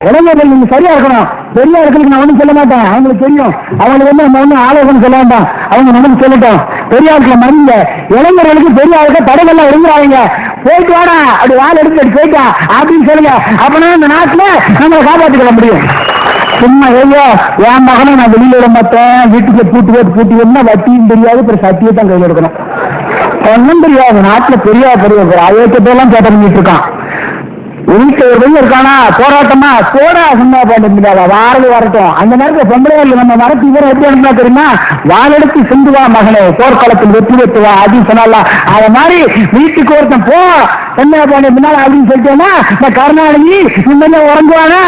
இளைஞர்கள் நீங்க சரியா இருக்கணும். பெரிய இடத்துக்கு நான் ஒண்ணும் சொல்ல மாட்டேன், அவங்களுக்கு தெரியும். அவங்களுக்கு வந்து நம்ம ஒன்னும் ஆலோசனை சொல்ல வேண்டாம், அவங்க நமக்கு சொல்லட்டும். பெரிய ஆட்களை மறிங்க. இளைஞர்களுக்கு பெரிய ஆளுக்க தடைகள்லாம் இருந்தாங்க. போயிட்டு வாடா, அப்படி வாழை எடுத்து போயிட்டா அப்படின்னு சொல்லுங்க. அப்பனா இந்த நாட்டுல நம்மளை காப்பாற்றிக்கொள்ள முடியும். சும்மா ஐயோ என் மகனை நான் வெளியில விட மாட்டேன், வீட்டுக்கு பூட்டு என்ன வட்டியும் தெரியாது, அப்புறம் சட்டியை தான் கையில் எடுக்கணும். ஒன்னும் தெரியாது. நாட்டுல பெரிய அயோக்கியத்தெல்லாம் சேட்டை பண்ணிட்டு இருக்கான். வீட்டுல ஒரு பையன் இருக்கானா, போராட்டமா போடா சும்மா போட்டு வாரது வரட்டும். அந்த நேரத்தில் பொம்பளைகள் நம்ம மரத்து இவரை எப்படி அனுப்பினா தெரியுமா, வாழெடுத்து சிந்துவா மகனே, போர்க்களத்தில் வெற்றி பெற்றுவா அப்படின்னு சொன்னாலாம். அத மாதிரி வீட்டுக்கு ஒருத்தன் போ என்ன பண்ண முன்னால அப்படின்னு சொல்லிட்டேன்னா, இந்த கருணாநிதி இந்த உறங்குவானா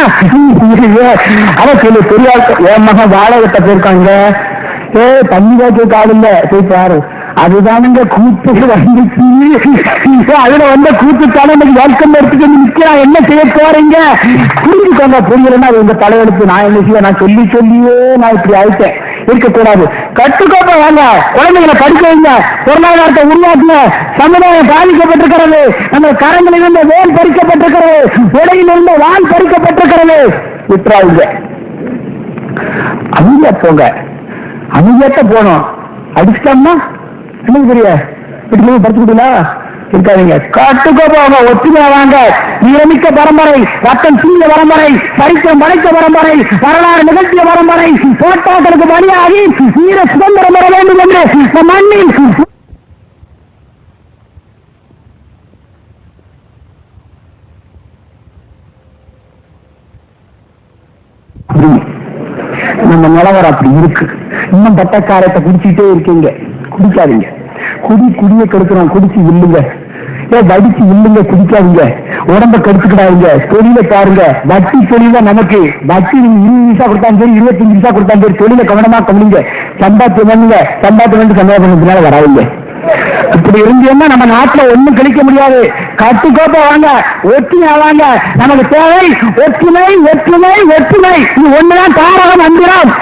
அதான் சொல்லு. பெரிய என் மகன் வாழை வெட்ட போயிருக்காங்க, தண்ணி காய்ச்சல் காலில்ல போய் பாரு. அதுதானுங்க கூத்து வந்துச்சு. அதுல வந்த கூத்துத்தானே வெல்கம் எடுத்துட்டு நிக்கிறான். என்ன செய்ய போறீங்க புரிஞ்சுக்கோங்க. புரியலன்னா அது உங்க தலையெடுத்து. நான் என்ன செய்ய, நான் சொல்லியே நான் இப்படி ஆயிட்டேன். இருக்கக்கூடாது. கட்டுக்கோப்ப வாங்க, குழந்தைகளை படிக்க வைங்க, பொருளாதாரத்தை உருவாக்குங்க. சமுதாயம் பாதிக்கப்பட்டிருக்கிறது, நம்ம கரங்களில் இருந்த வேல் பறிக்கப்பட்டிருக்கிறது, உடையில் இருந்த வால் பறிக்கப்பட்டிருக்கிறது. விட்டுறாங்க, அமைதியா போங்க. அமைதியாத்த போனோம். அடிச்சிட்டோம்னா என்ன பெரிய வீட்டுல படுத்துக்கிட்டீங்களா இருக்காதீங்க. கட்டுக்கோப்பாங்க, ஒத்துமையா வாங்க. நியமிக்க பரம்பரை, ரத்தம் சீய பரம்பரை, சரித்திரம் படைத்த பரம்பரை, வரலாறு நிகழ்த்திய பரம்பரை, போட்டாக்களுக்கு பலியாகி வீர சுதந்திரம் பெற வேண்டும் என்று மண்ணில் நம்ம நிலவரம் அப்படி இருக்கு. இன்னும் பட்டக்காரத்தை குடிச்சுட்டே இருக்கீங்க, குடிக்காதீங்க. குடியை கெடுக்கிறோம், குடிச்சு இல்லுங்க, வடிச்சு இல்லுங்க, குடிக்காதீங்க. உடம்ப கெடுத்துக்கிடாதீங்க. தொழிலை பாருங்க, வட்டி தொழில் தான் நமக்கு. வட்டி நீங்க 20 பைசா கொடுத்தாலும் சரி, 25 பைசா கொடுத்தாலும் சரி, தொழிலை கவனமா கவனிங்க. சம்பாத்தியம் பண்ணுங்க, சம்பாத்தியம் வந்து சந்தேகம் பண்ணதுனால வராதுங்க. இப்படி இருந்தீங்கன்னா நம்ம நாட்டுல ஒண்ணும் கழிக்க முடியாது. கட்டுக்கோப்ப வாங்க, ஒற்றுமையா வாங்க. நமக்கு தேவை ஒற்றுமை, ஒற்றுமை, ஒற்றுமை. இது ஒண்ணுதான் தாரகம் அந்திரம்.